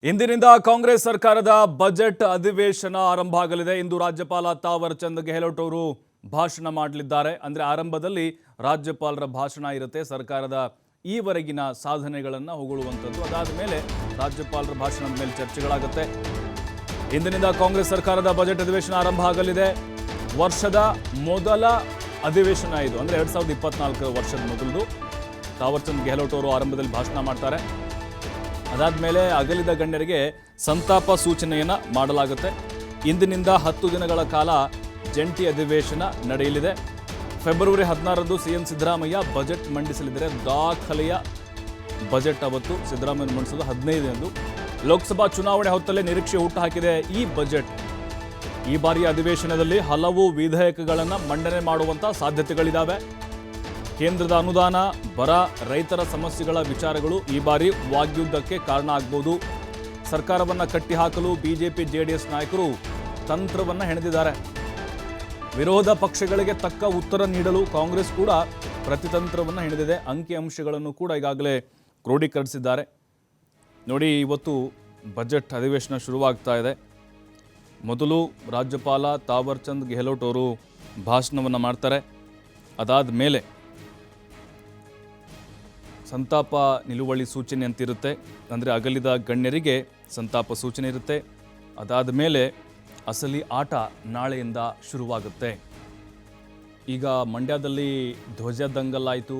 ಇಂದಿನಿಂದ ಕಾಂಗ್ರೆಸ್ ಸರ್ಕಾರದ ಬಜೆಟ್ ಅಧಿವೇಶನ ಆರಂಭ ಆಗಲಿದೆ. ಇಂದು ರಾಜ್ಯಪಾಲ ತಾವರ್ ಚಂದ್ ಗೆಹ್ಲೋಟ್ ಅವರು ಭಾಷಣ ಮಾಡಲಿದ್ದಾರೆ. ಅಂದರೆ ಆರಂಭದಲ್ಲಿ ರಾಜ್ಯಪಾಲರ ಭಾಷಣ ಇರುತ್ತೆ, ಸರ್ಕಾರದ ಈವರೆಗಿನ ಸಾಧನೆಗಳನ್ನು ಹೊಗಳುವಂಥದ್ದು. ಅದಾದ ಮೇಲೆ ರಾಜ್ಯಪಾಲರ ಭಾಷಣದ ಮೇಲೆ ಚರ್ಚೆಗಳಾಗುತ್ತೆ. ಇಂದಿನಿಂದ ಕಾಂಗ್ರೆಸ್ ಸರ್ಕಾರದ ಬಜೆಟ್ ಅಧಿವೇಶನ ಆರಂಭ ಆಗಲಿದೆ. ವರ್ಷದ ಮೊದಲ ಅಧಿವೇಶನ ಇದು, ಅಂದರೆ 2024 ವರ್ಷದ ಮೊದಲು ತಾವರ್ ಚಂದ್ ಗೆಹ್ಲೋಟ್ ಅವರು ಆರಂಭದಲ್ಲಿ ಭಾಷಣ ಮಾಡ್ತಾರೆ. ಅದಾದಮೇಲೆ ಅಗಲಿದ ಗಣ್ಯರಿಗೆ ಸಂತಾಪ ಸೂಚನೆಯನ್ನು ಮಾಡಲಾಗುತ್ತೆ. ಇಂದಿನಿಂದ 10 ದಿನಗಳ ಕಾಲ ಜಂಟಿ ಅಧಿವೇಶನ ನಡೆಯಲಿದೆ. ಫೆಬ್ರವರಿ 16ರಂದು ಸಿಎಂ ಸಿದ್ದರಾಮಯ್ಯ ಬಜೆಟ್ ಮಂಡಿಸಲಿದ್ದಾರೆ. ದಾಖಲೆಯ ಬಜೆಟ್ ಅವತ್ತು ಸಿದ್ದರಾಮಯ್ಯ ಮಂಡಿಸೋದು 15ರಂದು. ಲೋಕಸಭಾ ಚುನಾವಣೆ ಹೊತ್ತಲ್ಲೇ ನಿರೀಕ್ಷೆ ಹುಟ್ಟುಹಾಕಿದೆ ಈ ಬಜೆಟ್. ಈ ಬಾರಿಯ ಅಧಿವೇಶನದಲ್ಲಿ ಹಲವು ವಿಧೇಯಕಗಳನ್ನು ಮಂಡನೆ ಮಾಡುವಂಥ ಸಾಧ್ಯತೆಗಳಿದ್ದಾವೆ. ಕೇಂದ್ರದ ಅನುದಾನ, ಬರ, ರೈತರ ಸಮಸ್ಯೆಗಳ ವಿಚಾರಗಳು ಈ ಬಾರಿ ವಾಗ್ಯುದ್ಧಕ್ಕೆ ಕಾರಣ ಆಗ್ಬೋದು. ಸರ್ಕಾರವನ್ನು ಕಟ್ಟಿಹಾಕಲು ಬಿಜೆಪಿ ಜೆಡಿಎಸ್ ನಾಯಕರು ತಂತ್ರವನ್ನು ಹೆಣೆದಿದ್ದಾರೆ. ವಿರೋಧ ಪಕ್ಷಗಳಿಗೆ ತಕ್ಕ ಉತ್ತರ ನೀಡಲು ಕಾಂಗ್ರೆಸ್ ಕೂಡ ಪ್ರತಿತಂತ್ರವನ್ನು ಹೆಣೆದಿದೆ. ಅಂಕಿಅಂಶಗಳನ್ನು ಕೂಡ ಈಗಾಗಲೇ ಕ್ರೋಢೀಕರಿಸಿದ್ದಾರೆ. ನೋಡಿ, ಇವತ್ತು ಬಜೆಟ್ ಅಧಿವೇಶನ ಶುರುವಾಗ್ತಾ ಇದೆ. ಮೊದಲು ರಾಜ್ಯಪಾಲ ತಾವರ್ ಚಂದ್ ಗೆಹ್ಲೋಟ್ ಅವರು ಭಾಷಣವನ್ನು ಮಾಡ್ತಾರೆ. ಅದಾದ ಮೇಲೆ ಸಂತಾಪ ನಿಲುವಳಿ ಸೂಚನೆ ಅಂತಿರುತ್ತೆ, ಅಂದರೆ ಅಗಲಿದ ಗಣ್ಯರಿಗೆ ಸಂತಾಪ ಸೂಚನೆ ಇರುತ್ತೆ. ಅದಾದ ಮೇಲೆ ಅಸಲಿ ಆಟ ನಾಳೆಯಿಂದ ಶುರುವಾಗುತ್ತೆ. ಈಗ ಮಂಡ್ಯದಲ್ಲಿ ಧ್ವಜ ದಂಗಲ್ ಆಯಿತು,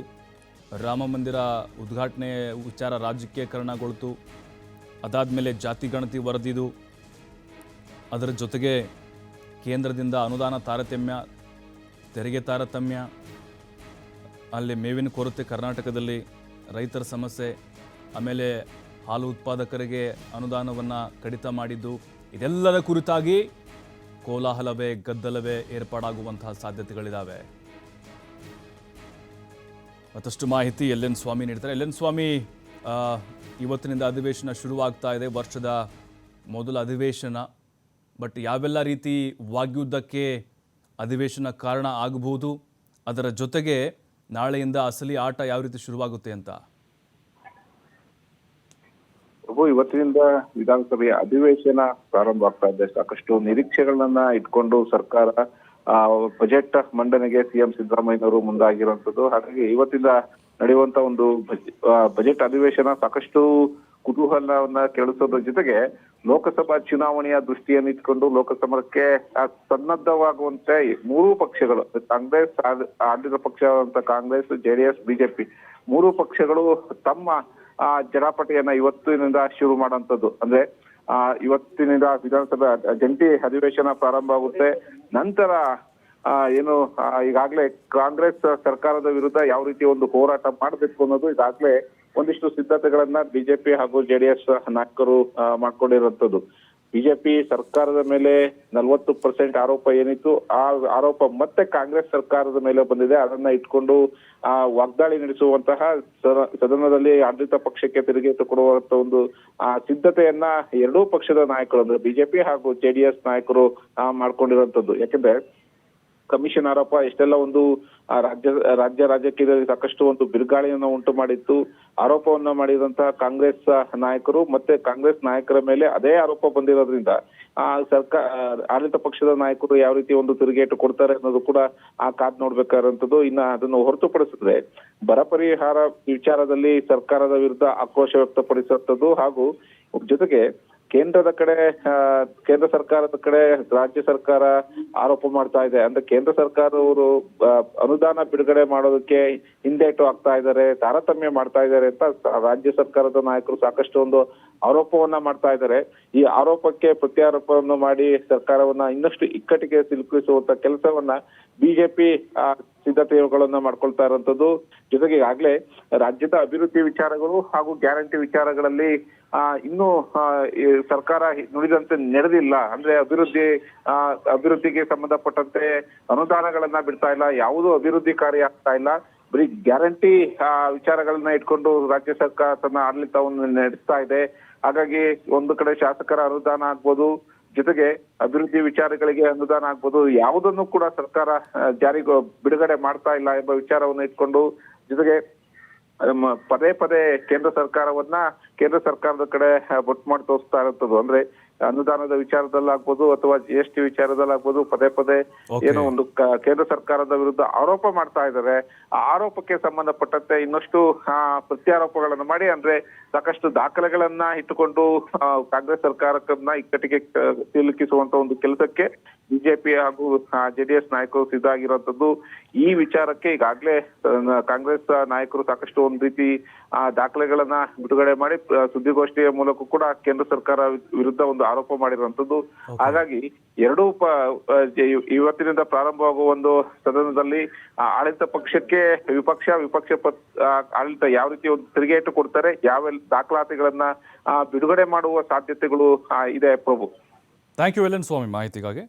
ರಾಮ ಮಂದಿರ ಉದ್ಘಾಟನೆ ವಿಚಾರ ರಾಜಕೀಯಕರಣಗೊಳ್ತು. ಅದಾದಮೇಲೆ ಜಾತಿ ಗಣತಿ ವರದಿದು, ಅದರ ಜೊತೆಗೆ ಕೇಂದ್ರದಿಂದ ಅನುದಾನ ತಾರತಮ್ಯ, ತೆರಿಗೆ ತಾರತಮ್ಯ, ಅಲ್ಲಿ ಮೇವಿನ ಕೊರತೆ ಕರ್ನಾಟಕದಲ್ಲಿ, ರೈತರ ಸಮಸ್ಯೆ, ಆಮೇಲೆ ಹಾಲು ಉತ್ಪಾದಕರಿಗೆ ಅನುದಾನವನ್ನು ಕಡಿತ ಮಾಡಿದ್ದು, ಇದೆಲ್ಲದ ಕುರಿತಾಗಿ ಕೋಲಾಹಲವೇ ಗದ್ದಲವೇ ಏರ್ಪಾಡಾಗುವಂತಹ ಸಾಧ್ಯತೆಗಳಿದ್ದಾವೆ. ಮತ್ತಷ್ಟು ಮಾಹಿತಿ ಎಲ್.ಎನ್. ಸ್ವಾಮಿ ನೀಡ್ತಾರೆ. ಎಲ್.ಎನ್. ಸ್ವಾಮಿ, ಇವತ್ತಿನಿಂದ ಅಧಿವೇಶನ ಶುರುವಾಗ್ತಾ ಇದೆ, ವರ್ಷದ ಮೊದಲ ಅಧಿವೇಶನ. ಬಟ್ ಯಾವೆಲ್ಲ ರೀತಿ ವಾಗ್ಯುದ್ಧಕ್ಕೆ ಅಧಿವೇಶನ ಕಾರಣ ಆಗಬಹುದು, ಅದರ ಜೊತೆಗೆ ನಾಳೆಯಿಂದ ಅಸಲಿ ಆಟ ಯಾವ ರೀತಿ ಶುರುವಾಗುತ್ತೆ ಅಂತ? ಇವತ್ತಿನಿಂದ ವಿಧಾನಸಭೆಯ ಅಧಿವೇಶನ ಪ್ರಾರಂಭ ಆಗ್ತಾ ಇದೆ. ಸಾಕಷ್ಟು ನಿರೀಕ್ಷೆಗಳನ್ನ ಇಟ್ಕೊಂಡು ಸರ್ಕಾರ ಬಜೆಟ್ ಮಂಡನೆಗೆ ಸಿಎಂ ಸಿದ್ದರಾಮಯ್ಯನವರು ಮುಂದಾಗಿರುವಂತದ್ದು. ಹಾಗಾಗಿ ಇವತ್ತಿಂದ ನಡೆಯುವಂತ ಒಂದು ಬಜೆಟ್ ಅಧಿವೇಶನ ಸಾಕಷ್ಟು ಕುತೂಹಲವನ್ನ ಕೆರಳಿಸೋದ್ರ ಜೊತೆಗೆ ಲೋಕಸಭಾ ಚುನಾವಣೆಯ ದೃಷ್ಟಿಯನ್ನು ಇಟ್ಕೊಂಡು ಲೋಕಸಭಾಕ್ಕೆ ಸನ್ನದ್ಧವಾಗುವಂತೆ ಮೂರೂ ಪಕ್ಷಗಳು, ಕಾಂಗ್ರೆಸ್ ಆಡಳಿತ ಪಕ್ಷ ಅಂತ ಕಾಂಗ್ರೆಸ್, ಜೆಡಿಎಸ್, ಬಿಜೆಪಿ ಮೂರೂ ಪಕ್ಷಗಳು ತಮ್ಮ ಜಟಾಪಟಿಯನ್ನ ಇವತ್ತಿನಿಂದ ಶುರು ಮಾಡುವಂತದ್ದು. ಅಂದ್ರೆ ಇವತ್ತಿನಿಂದ ವಿಧಾನಸಭೆ ಜಂಟಿ ಅಧಿವೇಶನ ಪ್ರಾರಂಭ ಆಗುತ್ತೆ. ನಂತರ ಏನು ಈಗಾಗಲೇ ಕಾಂಗ್ರೆಸ್ ಸರ್ಕಾರದ ವಿರುದ್ಧ ಯಾವ ರೀತಿ ಒಂದು ಹೋರಾಟ ಮಾಡಬೇಕು ಅನ್ನೋದು ಈಗಾಗಲೇ ಒಂದಿಷ್ಟು ಸಿದ್ಧತೆಗಳನ್ನ ಬಿಜೆಪಿ ಹಾಗೂ ಜೆಡಿಎಸ್ ನಾಯಕರು ಮಾಡ್ಕೊಂಡಿರುವಂತದ್ದು. ಬಿಜೆಪಿ ಸರ್ಕಾರದ ಮೇಲೆ 40% ಆರೋಪ ಏನಿತ್ತು, ಆ ಆರೋಪ ಮತ್ತೆ ಕಾಂಗ್ರೆಸ್ ಸರ್ಕಾರದ ಮೇಲೆ ಬಂದಿದೆ. ಅದನ್ನ ಇಟ್ಕೊಂಡು ವಾಗ್ದಾಳಿ ನಡೆಸುವಂತಹ ಸದನದಲ್ಲಿ ಆಡಳಿತ ಪಕ್ಷಕ್ಕೆ ತಿರುಗೇಟು ಕೊಡುವಂತ ಒಂದು ಸಿದ್ಧತೆಯನ್ನ ಎರಡೂ ಪಕ್ಷದ ನಾಯಕರು, ಅಂದ್ರೆ ಬಿಜೆಪಿ ಹಾಗೂ ಜೆಡಿಎಸ್ ನಾಯಕರು ಮಾಡ್ಕೊಂಡಿರುವಂತದ್ದು. ಯಾಕೆಂದ್ರೆ ಕಮಿಷನ್ ಆರೋಪ ಎಷ್ಟೆಲ್ಲ ಒಂದು ರಾಜ್ಯ ರಾಜಕೀಯದಲ್ಲಿ ಸಾಕಷ್ಟು ಒಂದು ಬಿರುಗಾಳಿಯನ್ನ ಉಂಟು ಮಾಡಿತ್ತು. ಆರೋಪವನ್ನ ಮಾಡಿದಂತಹ ಕಾಂಗ್ರೆಸ್ ನಾಯಕರು ಮತ್ತೆ ಕಾಂಗ್ರೆಸ್ ನಾಯಕರ ಮೇಲೆ ಅದೇ ಆರೋಪ ಬಂದಿರೋದ್ರಿಂದ ಆಡಳಿತ ಪಕ್ಷದ ನಾಯಕರು ಯಾವ ರೀತಿ ಒಂದು ತಿರುಗೇಟು ಕೊಡ್ತಾರೆ ಅನ್ನೋದು ಕೂಡ ಕಾದ್ ನೋಡ್ಬೇಕಾದಂಥದ್ದು. ಇನ್ನ ಅದನ್ನು ಹೊರತುಪಡಿಸಿದ್ರೆ ಬರ ಪರಿಹಾರ ವಿಚಾರದಲ್ಲಿ ಸರ್ಕಾರದ ವಿರುದ್ಧ ಆಕ್ರೋಶ ವ್ಯಕ್ತಪಡಿಸುವಂಥದ್ದು ಹಾಗೂ ಜೊತೆಗೆ ಕೇಂದ್ರ ಸರ್ಕಾರದ ಕಡೆ ರಾಜ್ಯ ಸರ್ಕಾರ ಆರೋಪ ಮಾಡ್ತಾ ಇದೆ. ಅಂದ್ರೆ ಕೇಂದ್ರ ಸರ್ಕಾರದವರು ಅನುದಾನ ಬಿಡುಗಡೆ ಮಾಡೋದಕ್ಕೆ ಹಿಂದೇಟು ಆಗ್ತಾ ಇದ್ದಾರೆ, ತಾರತಮ್ಯ ಮಾಡ್ತಾ ಇದ್ದಾರೆ ಅಂತ ರಾಜ್ಯ ಸರ್ಕಾರದ ನಾಯಕರು ಸಾಕಷ್ಟು ಒಂದು ಆರೋಪವನ್ನ ಮಾಡ್ತಾ ಇದ್ದಾರೆ. ಈ ಆರೋಪಕ್ಕೆ ಪ್ರತ್ಯಾರೋಪವನ್ನು ಮಾಡಿ ಸರ್ಕಾರವನ್ನ ಇನ್ನಷ್ಟು ಇಕ್ಕಟ್ಟಿಗೆ ಸಿಲುಕಿಸುವಂತ ಕೆಲಸವನ್ನ ಬಿಜೆಪಿ ಸಿದ್ಧತೆಗಳನ್ನ ಮಾಡ್ಕೊಳ್ತಾ ಇರುವಂತದ್ದು. ಜೊತೆಗೆ ಈಗಾಗಲೇ ರಾಜ್ಯದ ಅಭಿವೃದ್ಧಿ ವಿಚಾರಗಳು ಹಾಗೂ ಗ್ಯಾರಂಟಿ ವಿಚಾರಗಳಲ್ಲಿ ಇನ್ನೂ ಸರ್ಕಾರ ನುಡಿದಂತೆ ನಡೆದಿಲ್ಲ. ಅಂದ್ರೆ ಅಭಿವೃದ್ಧಿಗೆ ಸಂಬಂಧಪಟ್ಟಂತೆ ಅನುದಾನಗಳನ್ನ ಬಿಡ್ತಾ ಇಲ್ಲ, ಯಾವುದೂ ಅಭಿವೃದ್ಧಿ ಕಾರ್ಯ ಆಗ್ತಾ ಇಲ್ಲ. ಬರೀ ಗ್ಯಾರಂಟಿ ವಿಚಾರಗಳನ್ನ ಇಟ್ಕೊಂಡು ರಾಜ್ಯ ಸರ್ಕಾರ ತನ್ನ ಆಡಳಿತವನ್ನು ನಡೆಸ್ತಾ ಇದೆ. ಹಾಗಾಗಿ ಒಂದು ಕಡೆ ಶಾಸಕರ ಅನುದಾನ ಆಗ್ಬೋದು, ಜೊತೆಗೆ ಅಭಿವೃದ್ಧಿ ವಿಚಾರಗಳಿಗೆ ಅನುದಾನ ಆಗ್ಬೋದು, ಯಾವುದನ್ನು ಕೂಡ ಸರ್ಕಾರ ಜಾರಿಗೆ ಬಿಡುಗಡೆ ಮಾಡ್ತಾ ಇಲ್ಲ ಎಂಬ ವಿಚಾರವನ್ನು ಇಟ್ಕೊಂಡು, ಜೊತೆಗೆ ಪದೇ ಪದೇ ಕೇಂದ್ರ ಸರ್ಕಾರದ ಕಡೆ ಬೊಟ್ಟು ಮಾಡಿ ತೋರಿಸ್ತಾ ಇರುತ್ತದು. ಅಂದ್ರೆ ಅನುದಾನದ ವಿಚಾರದಲ್ಲಾಗ್ಬೋದು ಅಥವಾ GST ವಿಚಾರದಲ್ಲಾಗ್ಬೋದು ಪದೇ ಪದೇ ಏನೋ ಒಂದು ಕೇಂದ್ರ ಸರ್ಕಾರದ ವಿರುದ್ಧ ಆರೋಪ ಮಾಡ್ತಾ ಇದ್ದಾರೆ. ಆ ಆರೋಪಕ್ಕೆ ಸಂಬಂಧಪಟ್ಟಂತೆ ಇನ್ನಷ್ಟು ಪ್ರತ್ಯಾರೋಪಗಳನ್ನು ಮಾಡಿ, ಅಂದ್ರೆ ಸಾಕಷ್ಟು ದಾಖಲೆಗಳನ್ನ ಇಟ್ಟುಕೊಂಡು ಕಾಂಗ್ರೆಸ್ ಸರ್ಕಾರಕ್ಕನ್ನ ಇಕ್ಕಟ್ಟಿಗೆ ಸಿಲುಕಿಸುವಂತ ಒಂದು ಕೆಲಸಕ್ಕೆ ಬಿಜೆಪಿ ಹಾಗೂ JDS ನಾಯಕರು ಸಿದ್ಧ ಆಗಿರುವಂತದ್ದು. ಈ ವಿಚಾರಕ್ಕೆ ಈಗಾಗಲೇ ಕಾಂಗ್ರೆಸ್ ನಾಯಕರು ಸಾಕಷ್ಟು ಒಂದ್ ರೀತಿ ದಾಖಲೆಗಳನ್ನ ಬಿಡುಗಡೆ ಮಾಡಿ ಸುದ್ದಿಗೋಷ್ಠಿಯ ಮೂಲಕ ಕೂಡ ಕೇಂದ್ರ ಸರ್ಕಾರ ವಿರುದ್ಧ ಒಂದು ಆರೋಪ ಮಾಡಿರುವಂತದ್ದು. ಹಾಗಾಗಿ ಎರಡೂ ಇವತ್ತಿನಿಂದ ಪ್ರಾರಂಭವಾಗುವ ಒಂದು ಸದನದಲ್ಲಿ ಆಡಳಿತ ಪಕ್ಷಕ್ಕೆ ವಿಪಕ್ಷ ಆಡಳಿತ ಯಾವ ರೀತಿ ಒಂದು ತಿರುಗೇಟು ಕೊಡ್ತಾರೆ, ಯಾವ ದಾಖಲಾತಿಗಳನ್ನ ಬಿಡುಗಡೆ ಮಾಡುವ ಸಾಧ್ಯತೆಗಳು ಇದೆ ಪ್ರಭು. ಥ್ಯಾಂಕ್ ಯು ಎಲ್ ಎನ್ ಸ್ವಾಮಿ ಮಾಹಿತಿಗಾಗಿ.